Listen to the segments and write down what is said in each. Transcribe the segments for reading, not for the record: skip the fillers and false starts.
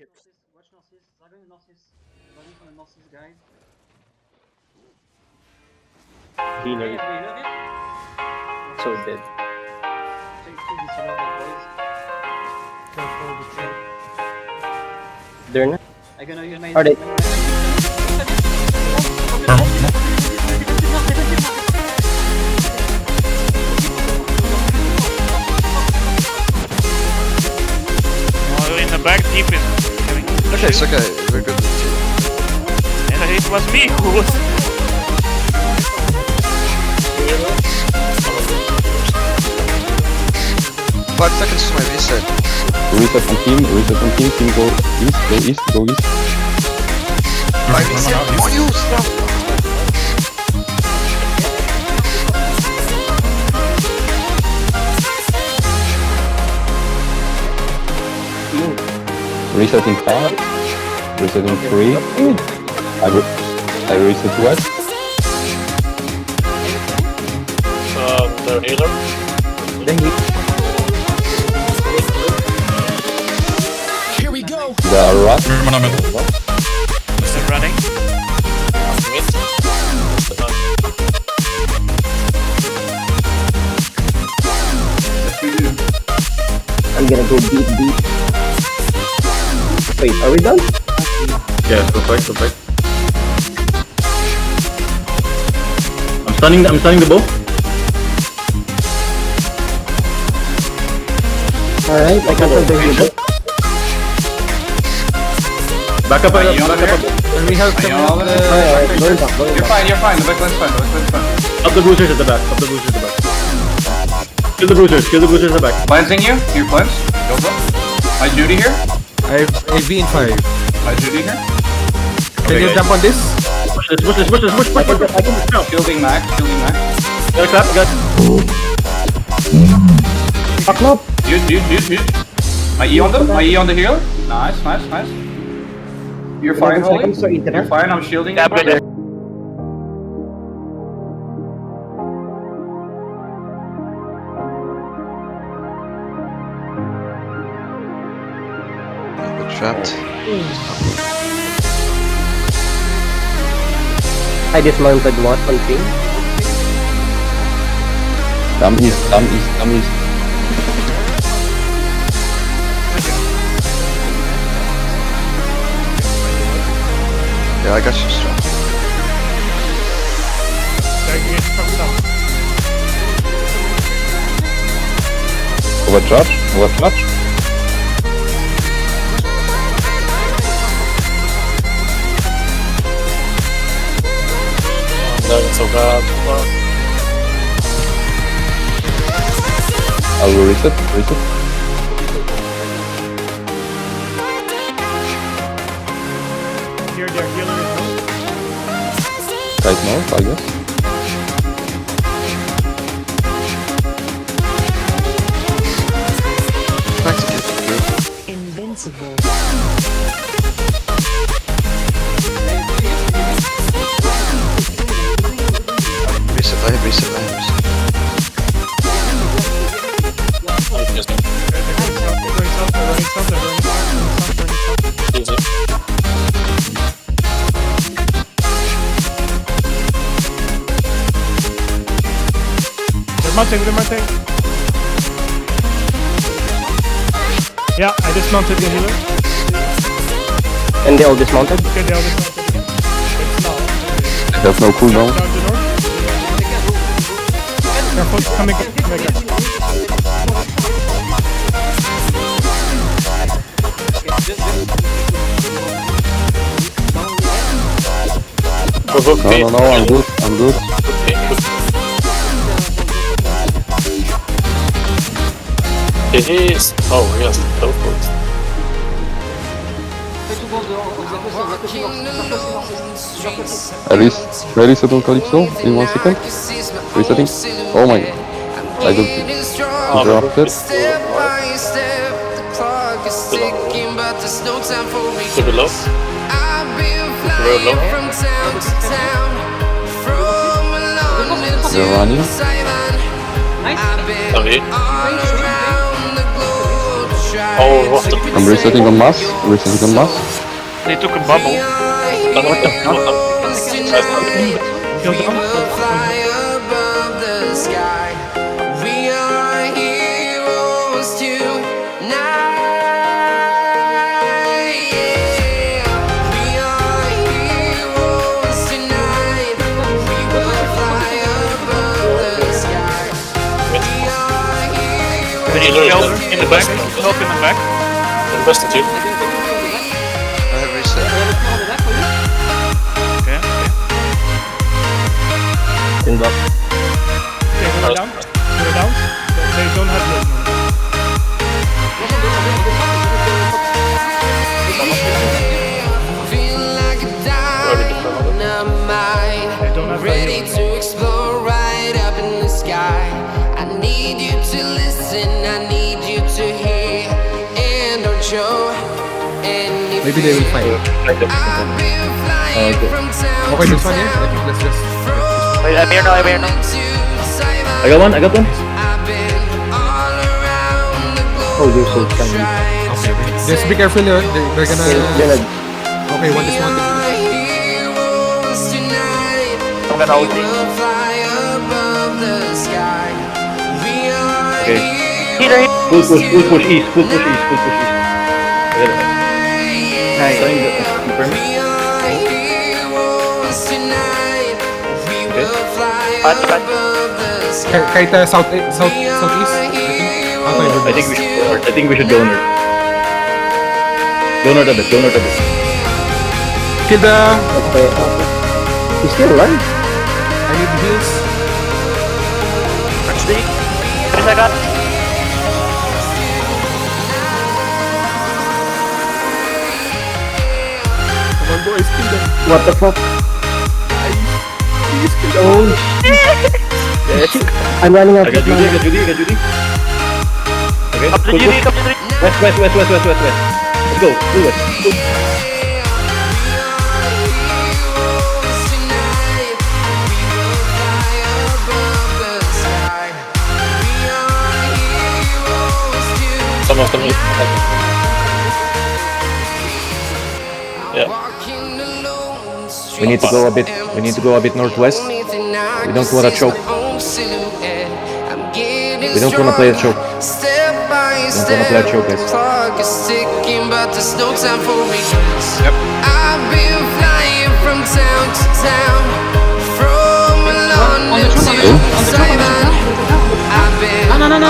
Watch Northeast. Dragon Northeast. Dragon from the Northeast, guys. Healer. Healer it. So dead. Take this healer, boys. Careful the trap. They're not. I'm gonna use my... Are they? Oh, in the back deep is having Okay, it's okay, we're good. and it was me who was 5 seconds to my reset. Reset on team go east, go east. My reset, oh you stop! Reset in 5, reset in 3. I reset west. The healer. Here we go! The rat. still running. I'm gonna go deep. Wait, are we done? Yeah, go back. I'm stunning the bow. Alright, I can't hold the healer. Back up. Can we help them with Alright, going back. You're fine, the backline's fine, Up the boosters at the back. Kill the boosters at the back. Cleansing you, here cleanse, go for it. I Judy here, I have AV in 5. I Judy here. Can you jump on this? Push this. Shielding max. Got a clap, Fuck up! Use. My E on them, my E on the healer. Nice. You're fine, Holly. You're fine, I'm shielding you. We're trapped. I dismounted one on team. Come east. Yeah, I got you strong. Overcharge. I will reset. Here, their healer is Right now, I guess. Back to get you. Invincible. Reset. They're mounting. Yeah, I dismounted the healer. And they all dismounted? Okay, they all dismounted again. There's no cooldown. Down the north. Careful, come again. No, I'm good. It is. Oh, yes, teleport. I reset on Calypso in 1 second. Resetting. Oh my god. I got interrupted. Super low. Very low. They're running. Nice. Okay. Oh, what the? I'm resetting on mass. Resetting on mass. They took a bubble. What the? Help in the back. Help in the back. Invested you. I have reset. Okay. In block. Okay, we're down. We're down. They don't have this. They don't have ready to explore right up in the sky. I need you to listen, I need you to hear, and don't show any. Maybe they will fight. I've been flying from town Okay, to this one, yeah? I town. think let's just... Wait, I'm here now, I'm here now. I got one. I've been all around the globe. Oh, you're so coming. Okay, okay. Just be careful, they're gonna... Okay, one dismounted. I'm gonna ult. Okay. Healer, Full push east. Full push east. I got it. Nice. Starting the permit. Patch. Kahit southeast, I think. I think we should go north. Go north a bit. Kill the... He's still alive. I need heals. Punch the 3 seconds. Come on, boys, kill them. What the fuck? Please kill them. Oh shit! I'm running out I of got Judy. mana. Okay. Up to Push, Judy, push. come to Judy. West. Let's go. Full west. Some of them. Yeah. We need to go a bit. Northwest. We don't want to choke. We don't want to play a choke. Guys. Clock is ticking, but there's no time for me. I've been flying from town to town, from London to Taiwan. I've been all around the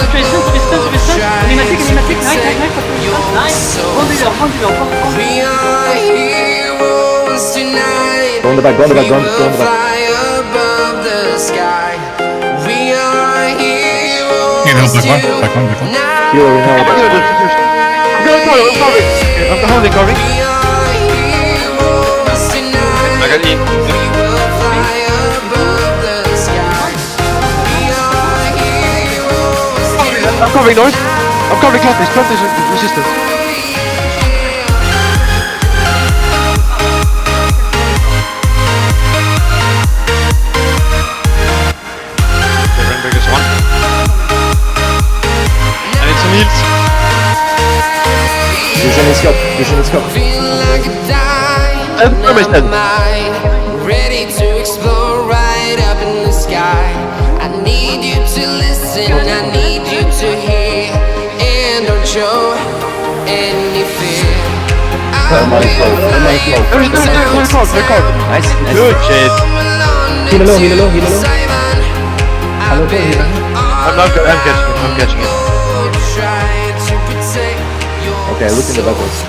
globe, trying to protect your soul. We are heroes tonight. Go on the back. We will fly above the sky. We are heroes tonight. Healer in our back. I'm holding Corey. We are heroes tonight. I got in. We will fly above the sky. We are heroes. I'm covering north. I'm covering Cloudfish. Cloudfish resistance. The Renberg is one. I need some heals. Vision is up. Feel like a dynamite, ready to explore right up in the sky. I need you to listen, I need you to hear, and don't show any fear. I've been flying from town to town, Nice. Good shit. Heal low. I'm catching it. Trying to protect your Okay, look in the backwards.